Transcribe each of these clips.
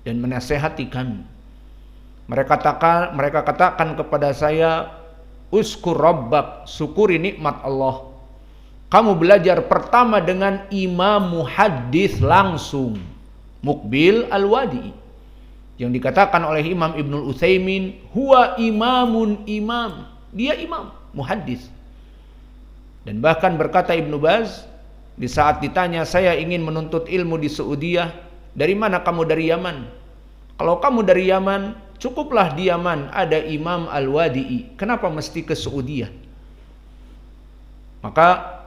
dan menasehati kami. Mereka katakan kepada saya, uskur rabbak, syukuri nikmat Allah. Kamu belajar pertama dengan imam muhaddis langsung, Muqbil Al-Wadi'i, yang dikatakan oleh Imam Ibnul Utsaimin, huwa imamun imam, dia imam muhaddis. Dan bahkan berkata Ibnu Baz, di saat ditanya, saya ingin menuntut ilmu di Saudiyah, dari mana kamu? Dari Yaman. Kalau kamu dari Yaman, cukuplah di Yaman ada Imam Al-Wadi'i, kenapa mesti ke Saudiyah? Maka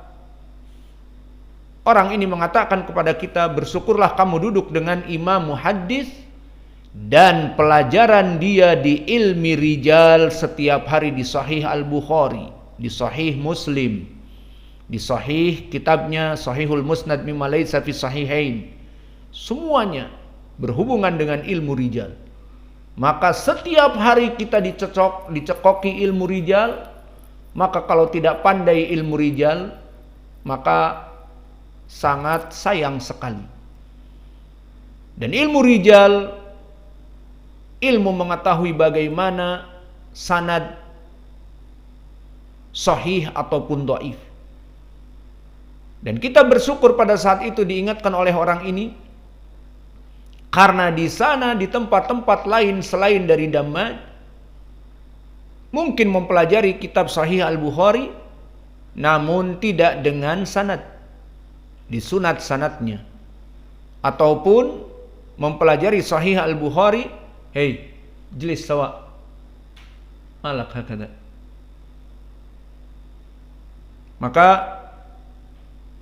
orang ini mengatakan kepada kita, bersyukurlah kamu duduk dengan imam muhaddis dan pelajaran dia di ilmi rijal setiap hari di Sahih Al-Bukhari, di Sahih Muslim, di Sahih kitabnya Sahihul Musnad mimma laysa fi sahihain. Semuanya berhubungan dengan ilmu rijal. Maka setiap hari kita dicekoki ilmu rijal. Maka kalau tidak pandai ilmu rijal, maka sangat sayang sekali. Dan ilmu rijal, ilmu mengetahui bagaimana sanad sahih ataupun dhaif. Dan kita bersyukur pada saat itu diingatkan oleh orang ini, karena di sana di tempat-tempat lain selain dari Dammam mungkin mempelajari kitab Sahih Al-Bukhari namun tidak dengan sanad, disunat sanadnya, ataupun mempelajari Sahih Al-Bukhari, hei jelis sawa malak hakada. Maka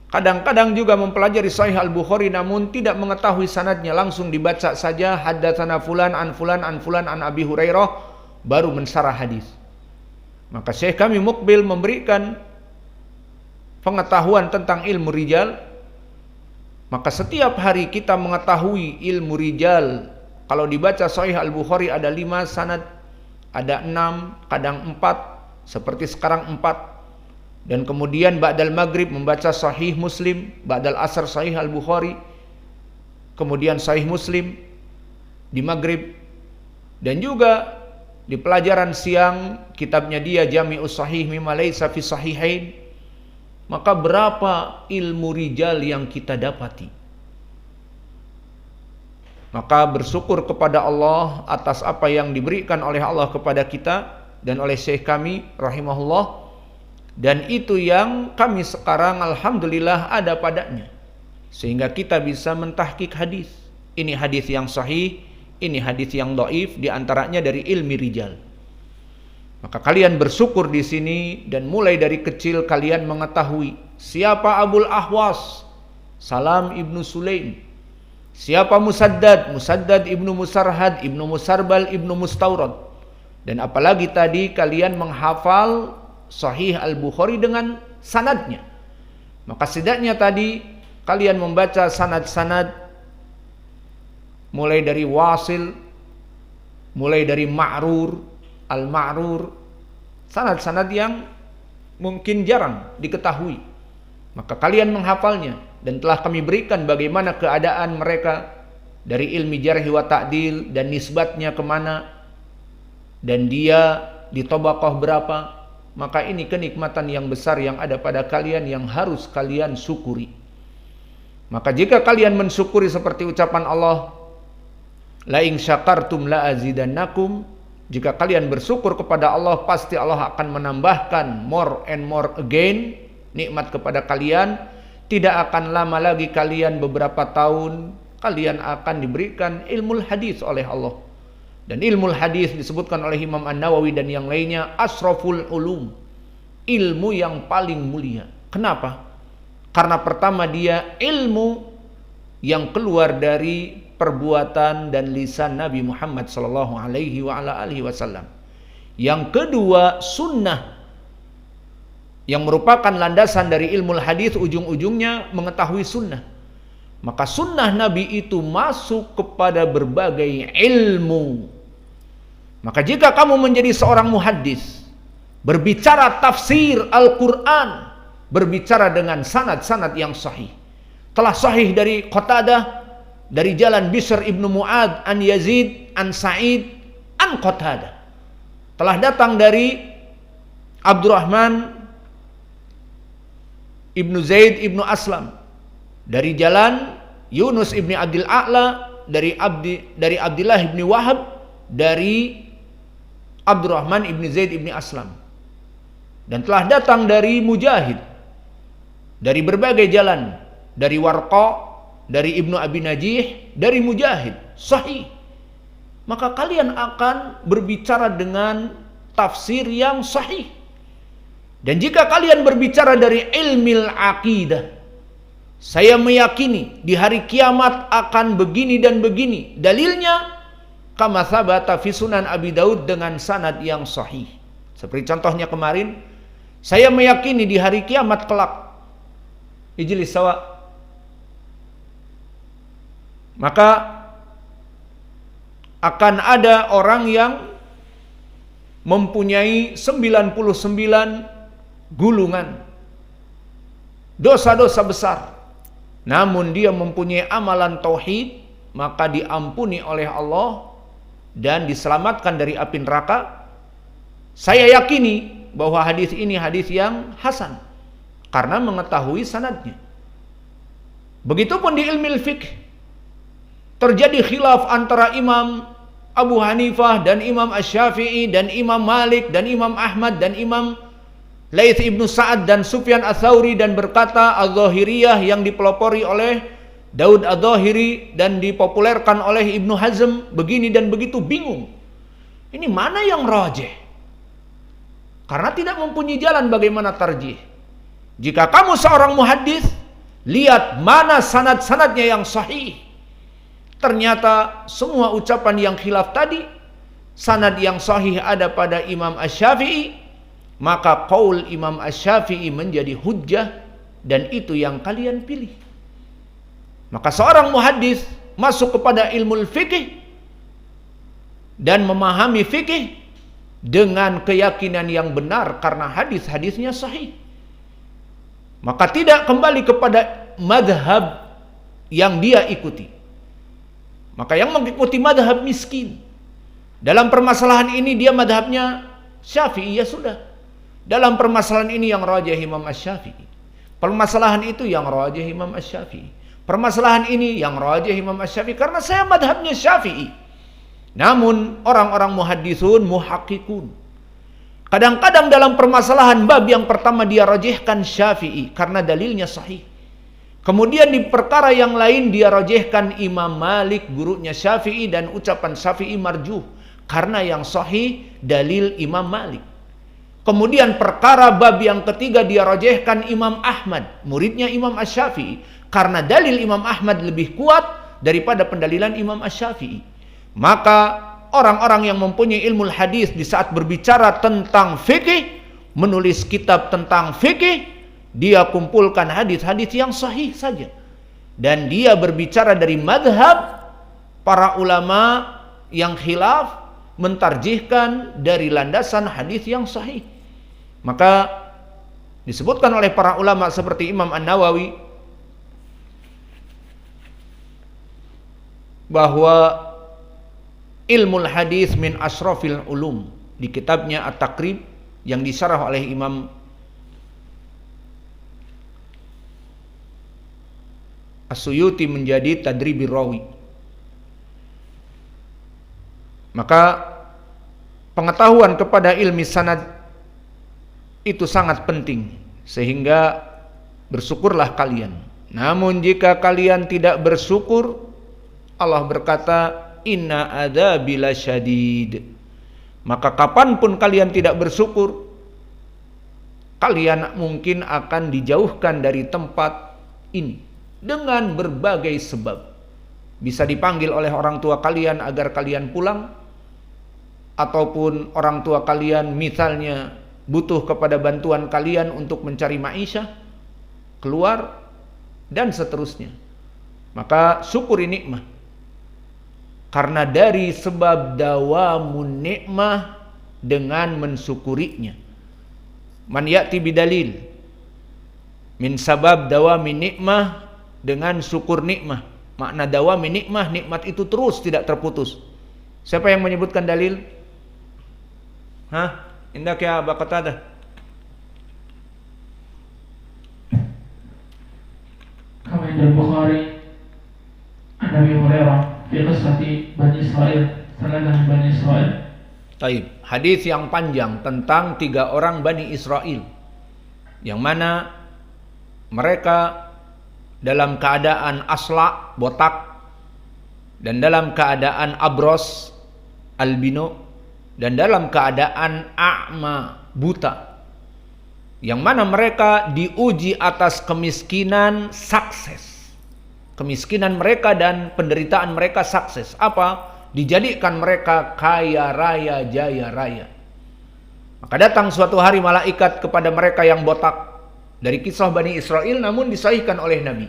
kadang-kadang juga mempelajari Sahih Al-Bukhari namun tidak mengetahui sanadnya, langsung dibaca saja haddatsana fulan an fulan an fulan an Abi Hurairah, baru mensarah hadis. Maka Syekh kami Muqbil memberikan pengetahuan tentang ilmu rijal. Maka setiap hari kita mengetahui ilmu rijal. Kalau dibaca Sahih Al-Bukhari ada 5 sanad, ada 6, kadang 4, seperti sekarang 4. Dan kemudian ba'dal maghrib membaca Sahih Muslim, ba'dal asar Sahih Al-Bukhari, kemudian Sahih Muslim di maghrib. Dan juga di pelajaran siang kitabnya dia Jami'us Sahih mimma laysa fi sahihain. Maka berapa ilmu rijal yang kita dapati. Maka bersyukur kepada Allah atas apa yang diberikan oleh Allah kepada kita dan oleh Syekh kami rahimahullah. Dan itu yang kami sekarang alhamdulillah ada padanya, sehingga kita bisa mentahqiq hadis. Ini hadis yang sahih, ini hadis yang dhaif, di antaranya dari ilmi rijal. Maka kalian bersyukur di sini, dan mulai dari kecil kalian mengetahui siapa Abul Ahwas, Salam ibnu Sulaim, siapa Musaddad, Musaddad ibnu Musarhad, ibnu Musarbal, ibnu Mustawrad. Dan apalagi tadi kalian menghafal Sahih Al-Bukhari dengan sanadnya. Maka setidaknya tadi kalian membaca sanad-sanad mulai dari Wasil, mulai dari Ma'rur, Al-Ma'rur, sanad-sanad yang mungkin jarang diketahui. Maka kalian menghafalnya, dan telah kami berikan bagaimana keadaan mereka dari ilmi jarh wa ta'dil dan nisbatnya kemana, dan dia di tabaqah berapa. Maka ini kenikmatan yang besar yang ada pada kalian yang harus kalian syukuri. Maka jika kalian mensyukuri seperti ucapan Allah, la in syakartum la azidannakum, jika kalian bersyukur kepada Allah, pasti Allah akan menambahkan more and more again nikmat kepada kalian. Tidak akan lama lagi kalian, beberapa tahun, kalian akan diberikan ilmu hadis oleh Allah. Dan ilmu hadis disebutkan oleh Imam An-Nawawi dan yang lainnya asraful ulum, ilmu yang paling mulia. Kenapa? Karena pertama dia ilmu yang keluar dari perbuatan dan lisan Nabi Muhammad sallallahu alaihi wasallam. Yang kedua sunnah, yang merupakan landasan dari ilmu hadis, ujung-ujungnya mengetahui sunnah. Maka sunnah Nabi itu masuk kepada berbagai ilmu. Maka jika kamu menjadi seorang muhaddis, berbicara tafsir Al-Quran, berbicara dengan sanad-sanad yang sahih. Telah sahih dari Qatadah, dari jalan Bishr ibnu Mu'ad an Yazid an Sa'id an Qatadah. Telah datang dari Abdurrahman ibnu Zaid ibnu Aslam dari jalan Yunus ibni Abdil A'la dari Abdullah ibni Wahab dari Abdurrahman ibni Zaid ibni Aslam, dan telah datang dari Mujahid dari berbagai jalan, dari Warqa, dari Ibnu Abi Najih, dari Mujahid, sahih. Maka kalian akan berbicara dengan tafsir yang sahih. Dan jika kalian berbicara dari ilmil aqidah, saya meyakini di hari kiamat akan begini dan begini. Dalilnya kama tsabata fi Sunan Abi Daud dengan sanad yang sahih. Seperti contohnya kemarin, saya meyakini di hari kiamat kelak ijlis sawa, maka akan ada orang yang mempunyai 99 gulungan dosa-dosa besar, namun dia mempunyai amalan tauhid, maka diampuni oleh Allah dan diselamatkan dari api neraka. Saya yakini bahwa hadis ini hadis yang hasan karena mengetahui sanadnya. Begitupun di ilmu fiqh terjadi khilaf antara Imam Abu Hanifah dan Imam Asy-Syafi'i dan Imam Malik dan Imam Ahmad dan Imam Laits ibnu Sa'ad dan Sufyan Ats-Tsauri, dan berkata Az-Zahiriyah yang dipelopori oleh Daud Az-Zahiri dan dipopulerkan oleh Ibnu Hazm begini dan begitu. Bingung, ini mana yang rajih? Karena tidak mempunyai jalan bagaimana tarjih. Jika kamu seorang muhaddis, lihat mana sanad-sanadnya yang sahih. Ternyata semua ucapan yang khilaf tadi, sanad yang sahih ada pada Imam Asy-Syafi'i, maka qaul Imam Asy-Syafi'i menjadi hujjah, dan itu yang kalian pilih. Maka seorang muhaddis masuk kepada ilmu fikih dan memahami fikih dengan keyakinan yang benar karena hadis-hadisnya sahih. Maka tidak kembali kepada madhab yang dia ikuti. Maka yang mengikuti madhab miskin, dalam permasalahan ini dia madhabnya Syafi'i, ya sudah. Dalam permasalahan ini yang rajih Imam Asy-Syafi'i, permasalahan itu yang rajih Imam Asy-Syafi'i, permasalahan ini yang rajih Imam Asy-Syafi'i, karena saya madhabnya Syafi'i. Namun orang-orang muhaddisun, muhakkikun, kadang-kadang dalam permasalahan bab yang pertama dia rajihkan Syafi'i karena dalilnya sahih. Kemudian di perkara yang lain dia rajihkan Imam Malik, gurunya Syafi'i, dan ucapan Syafi'i marjuh karena yang sahih dalil Imam Malik. Kemudian perkara bab yang ketiga dia rajihkan Imam Ahmad, muridnya Imam Asy-Syafi'i, karena dalil Imam Ahmad lebih kuat daripada pendalilan Imam Asy-Syafi'i. Maka orang-orang yang mempunyai ilmu hadis di saat berbicara tentang fikih, menulis kitab tentang fikih, dia kumpulkan hadis-hadis yang sahih saja, dan dia berbicara dari madhab para ulama yang khilaf, mentarjihkan dari landasan hadis yang sahih. Maka disebutkan oleh para ulama seperti Imam An-Nawawi bahwa ilmu hadis min asrafil ulum, di kitabnya At-Taqrib yang disyarah oleh Imam As-Suyuti menjadi tadribir rawi. Maka pengetahuan kepada ilmu sanad itu sangat penting, sehingga bersyukurlah kalian. Namun jika kalian tidak bersyukur, Allah berkata inna adzabi lasyadid. Maka kapanpun kalian tidak bersyukur, kalian mungkin akan dijauhkan dari tempat ini dengan berbagai sebab. Bisa dipanggil oleh orang tua kalian agar kalian pulang, ataupun orang tua kalian misalnya butuh kepada bantuan kalian untuk mencari ma'isyah, keluar, dan seterusnya. Maka syukuri nikmah, karena dari sebab dawamun nikmah dengan mensyukurinya. Man ya'ti bidalil min sabab dawamin nikmah, dengan syukur nikmah. Makna dawami nikmah, nikmat itu terus tidak terputus. Siapa yang menyebutkan dalil? Indak ya Aba Qatadah. Kama inda Bukhari an Abi Hurairah fi qissati Bani Israil, salah Bani Israil. Taib. Hadis yang panjang tentang 3 orang Bani Israel, yang mana mereka dalam keadaan asla, botak, dan dalam keadaan abros, albino, dan dalam keadaan a'ma, buta, yang mana mereka diuji atas kemiskinan, sukses. Kemiskinan mereka dan penderitaan mereka sukses. Apa? Dijadikan mereka kaya raya, jaya raya. Maka datang suatu hari malaikat kepada mereka yang botak dari kisah Bani Israel, namun disahihkan oleh Nabi.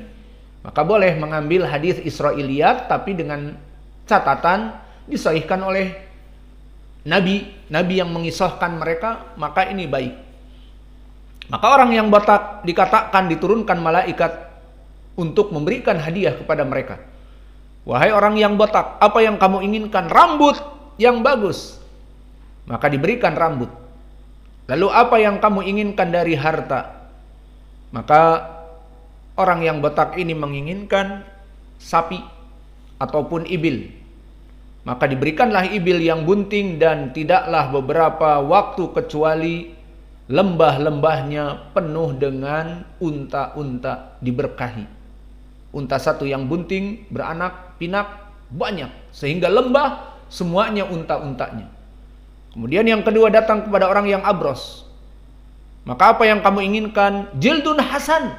Maka boleh mengambil hadis Israiliyat, tapi dengan catatan disahihkan oleh Nabi yang mengisahkan mereka, maka ini baik. Maka orang yang botak dikatakan diturunkan malaikat untuk memberikan hadiah kepada mereka. Wahai orang yang botak, apa yang kamu inginkan? Rambut yang bagus. Maka diberikan rambut. Lalu apa yang kamu inginkan dari harta? Maka orang yang botak ini menginginkan sapi ataupun ibil. Maka diberikanlah ibil yang bunting, dan tidaklah beberapa waktu kecuali lembah-lembahnya penuh dengan unta-unta diberkahi. Unta satu yang bunting, beranak, pinak, banyak. Sehingga lembah semuanya unta-untanya. Kemudian yang kedua datang kepada orang yang abros. Maka apa yang kamu inginkan? Jildun hasan.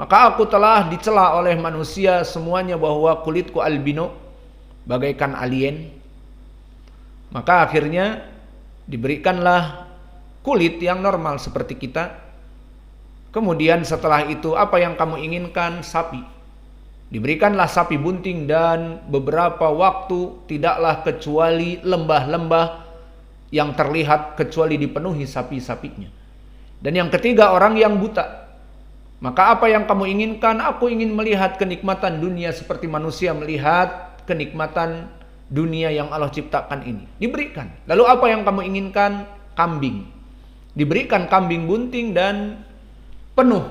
Maka aku telah dicela oleh manusia semuanya bahwa kulitku albino, bagaikan alien. Maka akhirnya diberikanlah kulit yang normal seperti kita. Kemudian setelah itu apa yang kamu inginkan? Sapi. Diberikanlah sapi bunting, dan beberapa waktu tidaklah kecuali lembah-lembah yang terlihat kecuali dipenuhi sapi-sapinya. Dan yang ketiga orang yang buta. Maka apa yang kamu inginkan? Aku ingin melihat kenikmatan dunia seperti manusia melihat kenikmatan dunia yang Allah ciptakan ini. Diberikan. Lalu apa yang kamu inginkan? Kambing. Diberikan kambing bunting dan penuh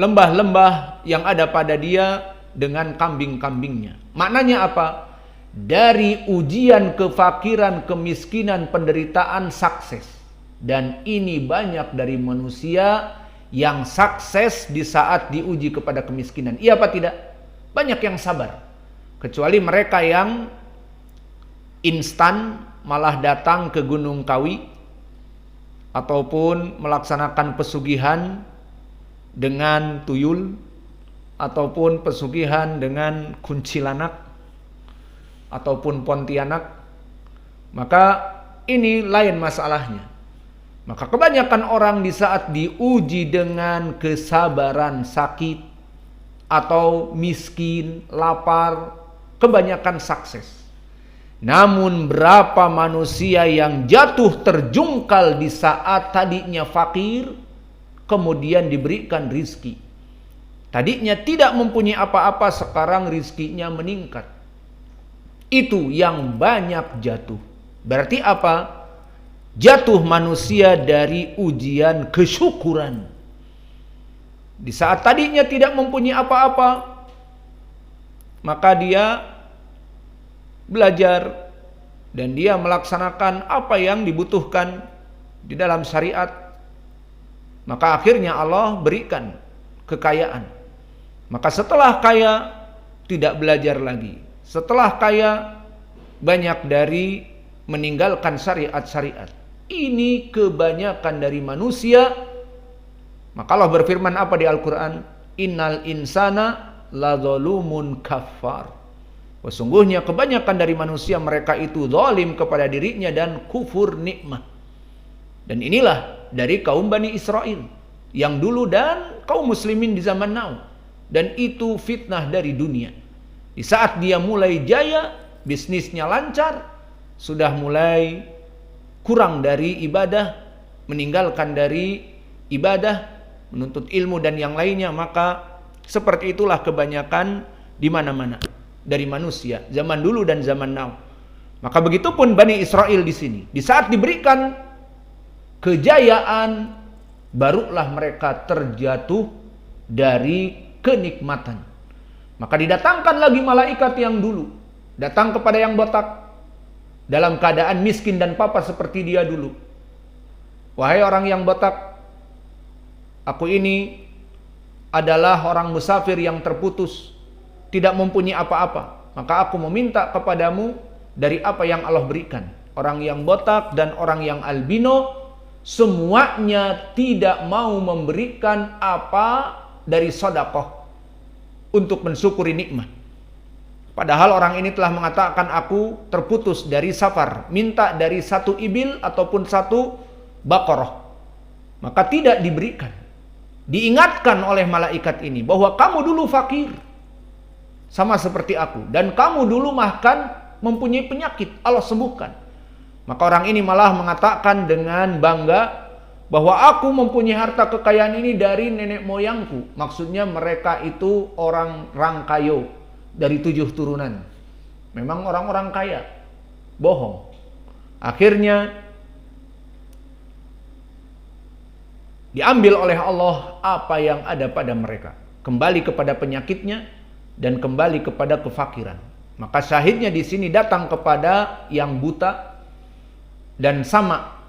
lembah-lembah yang ada pada dia dengan kambing-kambingnya. Maknanya apa? Dari ujian kefakiran, kemiskinan, penderitaan, sukses. Dan ini banyak dari manusia yang sukses di saat diuji kepada kemiskinan. Iya apa tidak? Banyak yang sabar. Kecuali mereka yang instan, malah datang ke Gunung Kawi ataupun melaksanakan pesugihan dengan tuyul, ataupun pesugihan dengan kuntilanak ataupun Pontianak. Maka ini lain masalahnya. Maka kebanyakan orang di saat diuji dengan kesabaran, sakit atau miskin, lapar, kebanyakan sukses. Namun berapa manusia yang jatuh terjungkal di saat tadinya fakir, kemudian diberikan rizki. Tadinya tidak mempunyai apa-apa, sekarang rizkinya meningkat. Itu yang banyak jatuh. Berarti apa? Jatuh manusia dari ujian kesyukuran. Di saat tadinya tidak mempunyai apa-apa, maka dia belajar dan dia melaksanakan apa yang dibutuhkan di dalam syariat. Maka akhirnya Allah berikan kekayaan. Maka setelah kaya tidak belajar lagi. Setelah kaya banyak dari meninggalkan syariat-syariat. Ini kebanyakan dari manusia. Maka Allah berfirman apa di Al-Quran? Innal insana ladzalumun kafar. Sesungguhnya kebanyakan dari manusia mereka itu zalim kepada dirinya dan kufur nikmat. Dan inilah dari kaum Bani Israel yang dulu dan kaum muslimin di zaman now. Dan itu fitnah dari dunia. Di saat dia mulai jaya, bisnisnya lancar, sudah mulai kurang dari ibadah, meninggalkan dari ibadah, menuntut ilmu dan yang lainnya, maka seperti itulah kebanyakan di mana-mana dari manusia, zaman dulu dan zaman now. Maka begitupun Bani Israel di sini. Di saat diberikan kejayaan, barulah mereka terjatuh dari kenikmatan. Maka didatangkan lagi malaikat yang dulu, datang kepada yang botak dalam keadaan miskin dan papa seperti dia dulu. Wahai orang yang botak, aku ini adalah orang musafir yang terputus, tidak mempunyai apa-apa. Maka aku meminta kepadamu dari apa yang Allah berikan. Orang yang botak dan orang yang albino semuanya tidak mau memberikan apa dari sedekah untuk mensyukuri nikmat. Padahal orang ini telah mengatakan, aku terputus dari safar, minta dari satu ibil ataupun satu baqarah. Maka tidak diberikan. Diingatkan oleh malaikat ini bahwa kamu dulu fakir, sama seperti aku, dan kamu dulu makan mempunyai penyakit, Allah sembuhkan. Maka orang ini malah mengatakan dengan bangga bahwa aku mempunyai harta kekayaan ini dari nenek moyangku. Maksudnya mereka itu orang Rangkayo dari 7 turunan. Memang orang-orang kaya. Bohong. Akhirnya diambil oleh Allah apa yang ada pada mereka. Kembali kepada penyakitnya dan kembali kepada kefakiran. Maka syahidnya di sini datang kepada yang buta dan sama